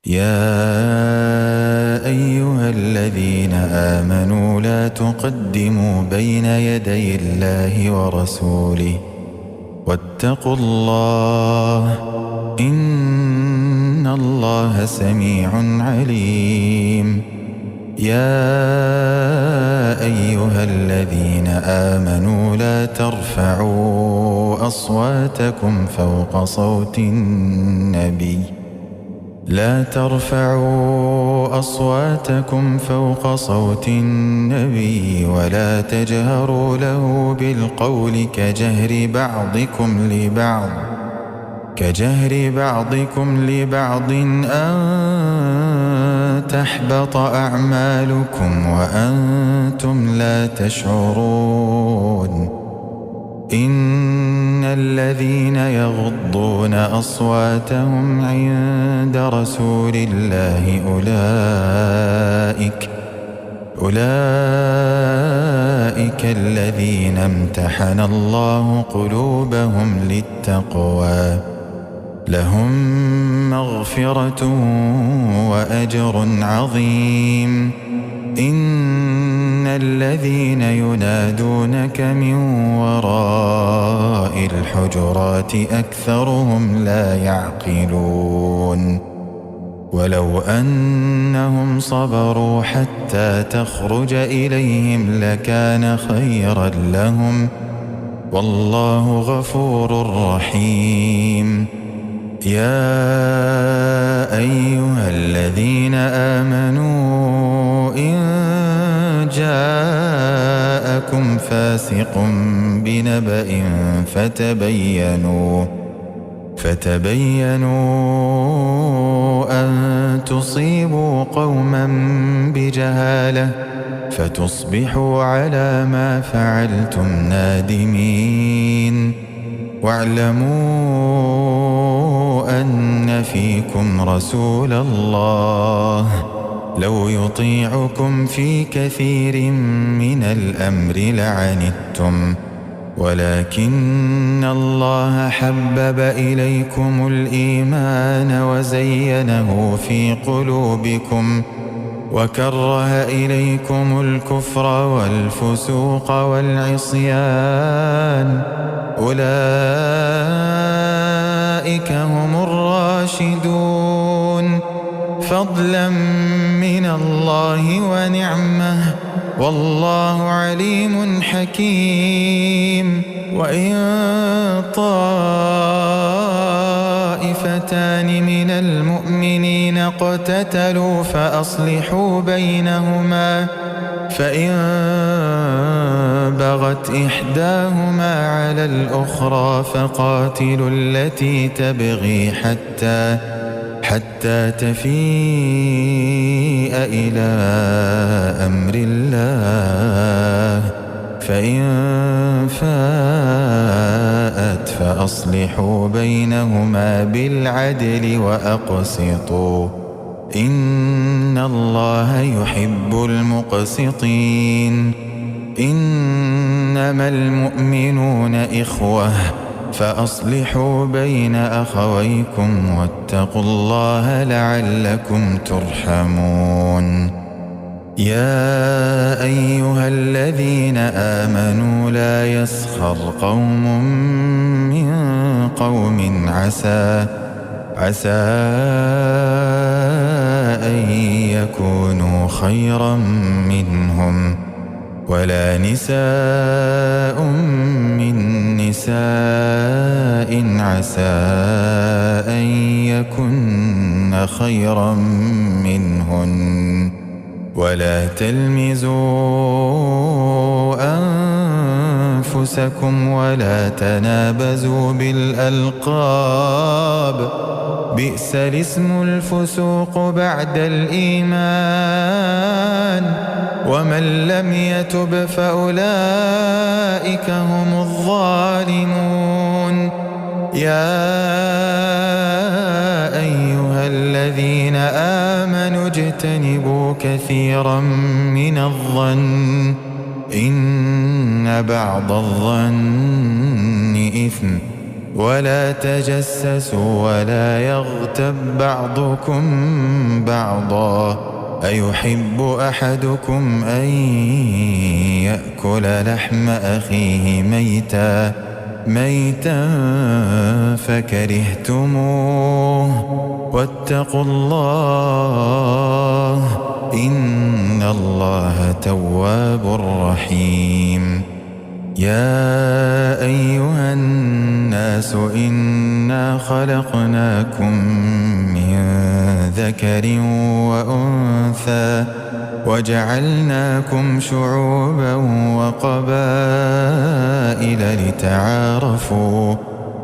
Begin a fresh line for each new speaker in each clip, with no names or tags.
يا أيها الذين آمنوا لا تقدموا بين يدي الله ورسوله واتقوا الله إن الله سميع عليم. يا أيها الذين آمنوا لا ترفعوا أصواتكم فوق صوت النبي ولا تجهروا له بالقول كجهر بعضكم لبعض أن تحبط أعمالكم وأنتم لا تشعرون. إن الذين يغضون أصواتهم عند رسول الله أولئك الذين امتحن الله قلوبهم للتقوى لهم مغفرة وأجر عظيم. إن الذين ينادونك من وراء الحجرات أكثرهم لا يعقلون. ولو أنهم صبروا حتى تخرج إليهم لكان خيرا لهم والله غفور رحيم. يا أيها الذين آمنوا إن جاءكم فاسق بنبأ فتبينوا أن تصيبوا قوما بجهالة فتصبحوا على ما فعلتم نادمين. واعلموا أن فيكم رسول الله لو يطيعكم في كثير من الأمر لعنتم ولكن الله حبب إليكم الإيمان وزينه في قلوبكم وكره إليكم الكفر والفسوق والعصيان أولئك هم الراشدون فضلا من الله ونعمه والله عليم حكيم. وإن طائفتان من المؤمنين اقتتلوا فأصلحوا بينهما فإن بغت إحداهما على الأخرى فقاتلوا التي تبغي حتى تفيء إلى أمر الله فإن فاءت فأصلحوا بينهما بالعدل وأقسطوا إن الله يحب المقسطين. إنما المؤمنون إخوة فأصلحوا بين أخويكم واتقوا الله لعلكم ترحمون. يا أيها الذين آمنوا لا يسخر قوم من قوم عسى أن يكونوا خيرا منهم ولا نساء من نساء عسى أن يكن خيرا منهن ولا تلمزوا أنفسكم ولا تنابزوا بالألقاب بئس الاسم الفسوق بعد الإيمان ومن لم يتب فأولئك هم الظالمون. يا أيها الذين آمنوا اجتنبوا كثيرا من الظن إن بعض الظن إثم ولا تجسسوا ولا يغتب بعضكم بعضا أيحب أحدكم أن يأكل لحم أخيه ميتا فكرهتموه واتقوا الله إن الله تواب رحيم. يا أيها الناس إنا خلقناكم من ذكر وأنثى وجعلناكم شعوبا وقبائل لتعارفوا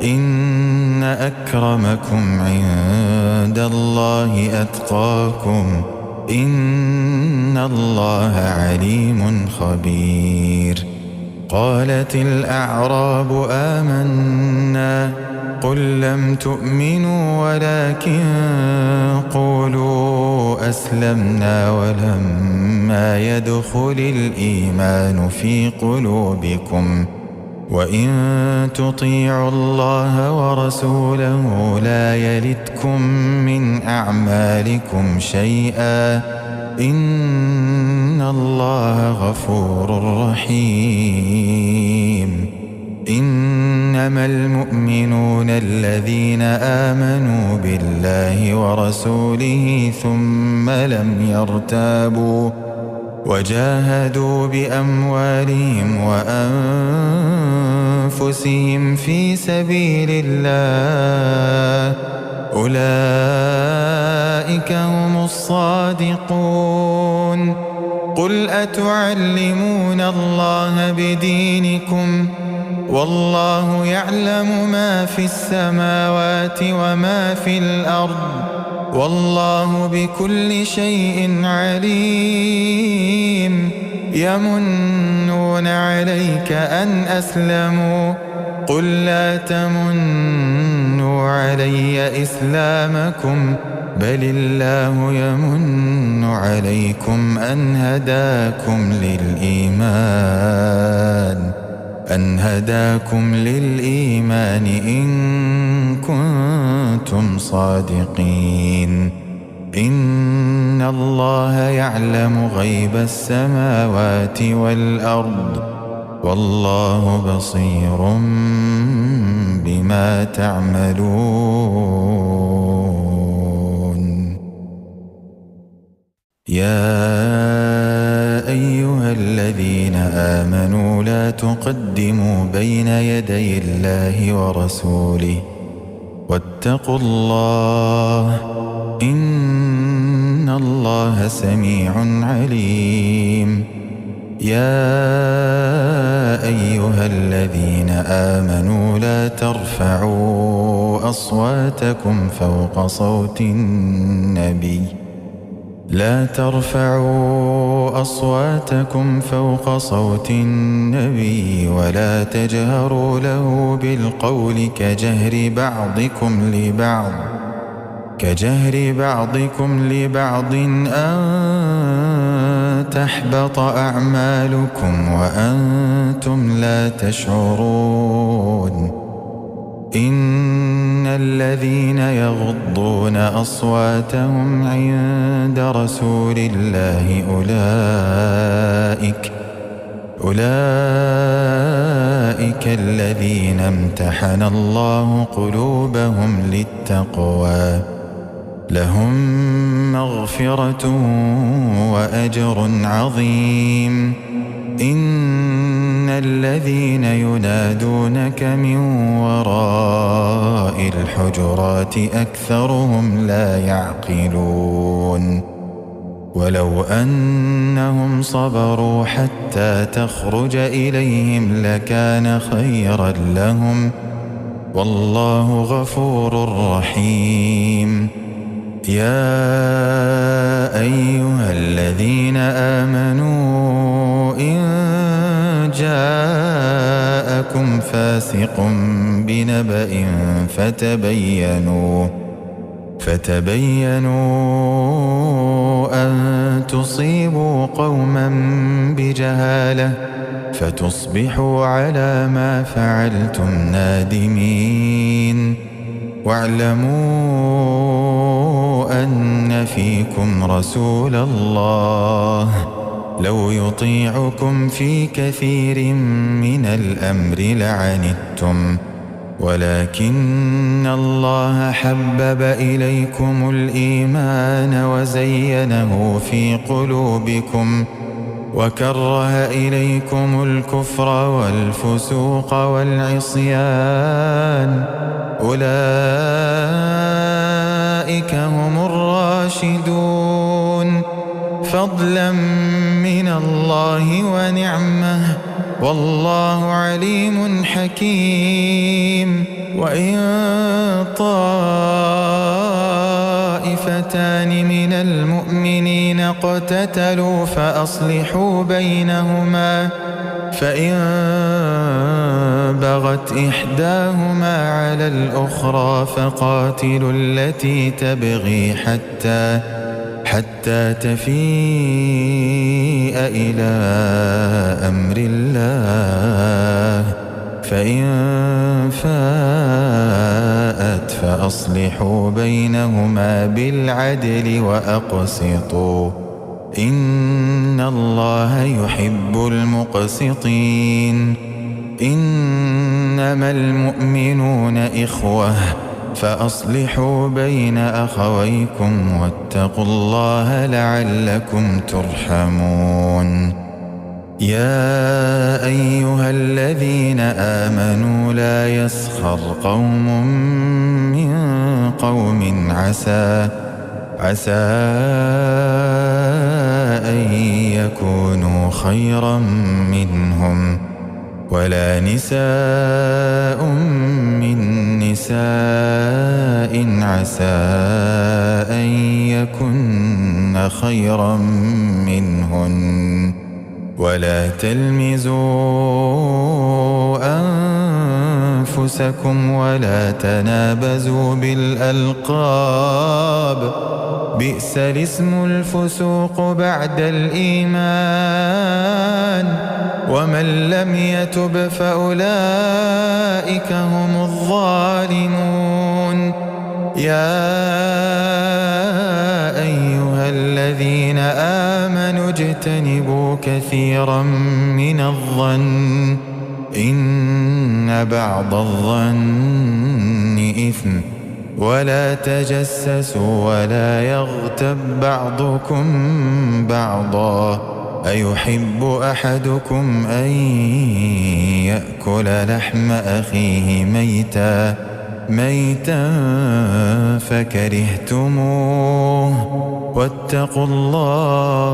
إن أكرمكم عند الله أتقاكم إن الله عليم خبير. قالت الأعراب آمنا قل لم تؤمنوا ولكن قولوا أسلمنا ولما يدخل الإيمان في قلوبكم وإن تطيعوا الله ورسوله لا يلتكم من أعمالكم شيئا إن الله غفور رحيم. إنما المؤمنون الذين آمنوا بالله ورسوله ثم لم يرتابوا وجاهدوا بأموالهم وأنفسهم في سبيل الله أولئك هم الصادقون. قل أتعلمون الله بدينكم والله يعلم ما في السماوات وما في الأرض والله بكل شيء عليم. يمنون عليك أن أسلموا قل لا تمنوا علي إسلامكم بل الله يمن عليكم أن هداكم للإيمان إن كنتم صادقين. إن الله يعلم غيب السماوات والأرض والله بصير بما تعملون. يا أيها الذين آمنوا لا تقدموا بين يدي الله ورسوله واتقوا الله إن الله سميع عليم. يا أيها الذين آمنوا لا ترفعوا أصواتكم فوق صوت النبي ولا تجهروا له بالقول كجهر بعضكم لبعض أن تحبط أعمالكم وأنتم لا تشعرون. إن الذين يغضون أصواتهم عند رسول الله أولئك الذين امتحن الله قلوبهم للتقوى لهم مغفرة وأجر عظيم. إن الذين ينادونك من وراء الحجرات أكثرهم لا يعقلون. ولو أنهم صبروا حتى تخرج إليهم لكان خيرا لهم والله غفور رحيم. يا أيها الذين آمنوا إن جاءكم فاسق بنبأ فتبينوا أن تصيبوا قوما بجهالة فتصبحوا على ما فعلتم نادمين. واعلموا أن فيكم رسول الله لو يطيعكم في كثير من الأمر لعنتم، ولكن الله حبب إليكم الإيمان وزينه في قلوبكم وكره إليكم الكفر والفسوق والعصيان، أولئك هم الراشدون، فضلا من الله ونعمه، والله عليم حكيم. وإن طائفتان من المؤمنين اقتتلوا فأصلحوا بينهما، فإن بغت إحداهما على الأخرى فقاتلوا التي تبغي حتى تفيء إلى أمر الله، فإن فاءت فأصلحوا بينهما بالعدل وأقسطوا، إن الله يحب المقسطين. إنما المؤمنون إخوة فأصلحوا بين أخويكم واتقوا الله لعلكم ترحمون. يا أيها الذين آمنوا لا يسخر قوم من قوم عسى أن يكونوا خيرا منهم، ولا نساء من نساء عسى أن يكن خيرا منهن، ولا تلمزوا أنفسكم ولا تنابزوا بالألقاب، بئس الاسم الفسوق بعد الإيمان، ومن لم يتب فأولئك هم الظالمون. يا أيها الذين آمنوا اجتنبوا كثيرا من الظن إن بعض الظن إثم، ولا تجسسوا ولا يغتب بعضكم بعضا، أيحب أحدكم أن يأكل لحم أخيه ميتا فكرهتموه، واتقوا الله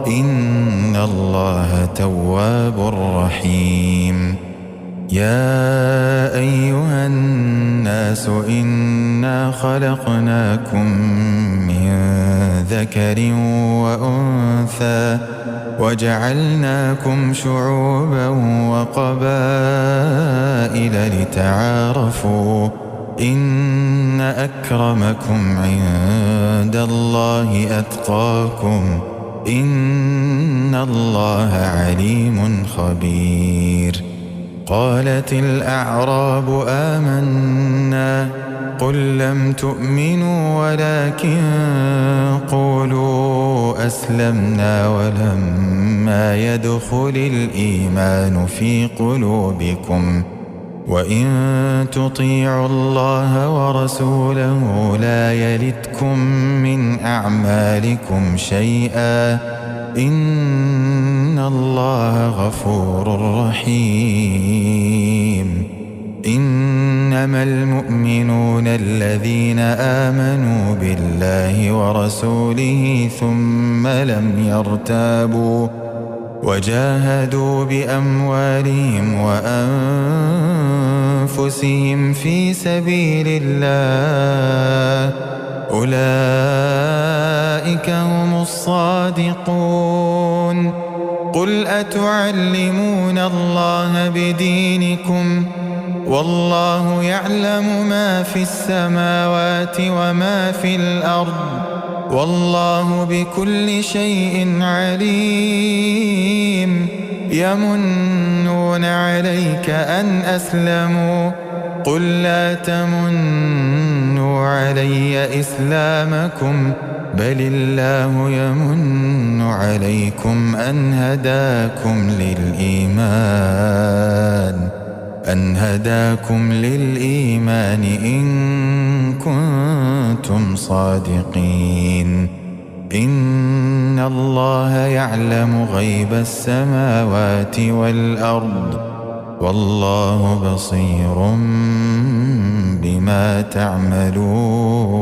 إن الله تواب رحيم. يا أيها الناس إنا خلقناكم من ذكر وأنثى وجعلناكم شعوبا وقبائل لتعارفوا، إن أكرمكم عند الله أتقاكم، إن الله عليم خبير. قالت الأعراب آمنا، قل لم تؤمنوا ولكن قولوا أسلمنا ولما يدخل الإيمان في قلوبكم، وإن تطيعوا الله ورسوله لا يلتكم من أعمالكم شيئا، إن الله غفور رحيم. إنما المؤمنون الذين آمنوا بالله ورسوله ثم لم يرتابوا وجاهدوا بأموالهم وأنفسهم في سبيل الله، أولئك هم الصادقون. قل أتعلمون الله بدينكم والله يعلم ما في السماوات وما في الأرض، والله بكل شيء عليم. يمنون عليك أن أسلموا قل لا تمنوا علي إسلامكم بل الله يمن عليكم أن هداكم للإيمان إن كنتم صادقين إن الله يعلم غيب السماوات والأرض والله بصير بما تعملون.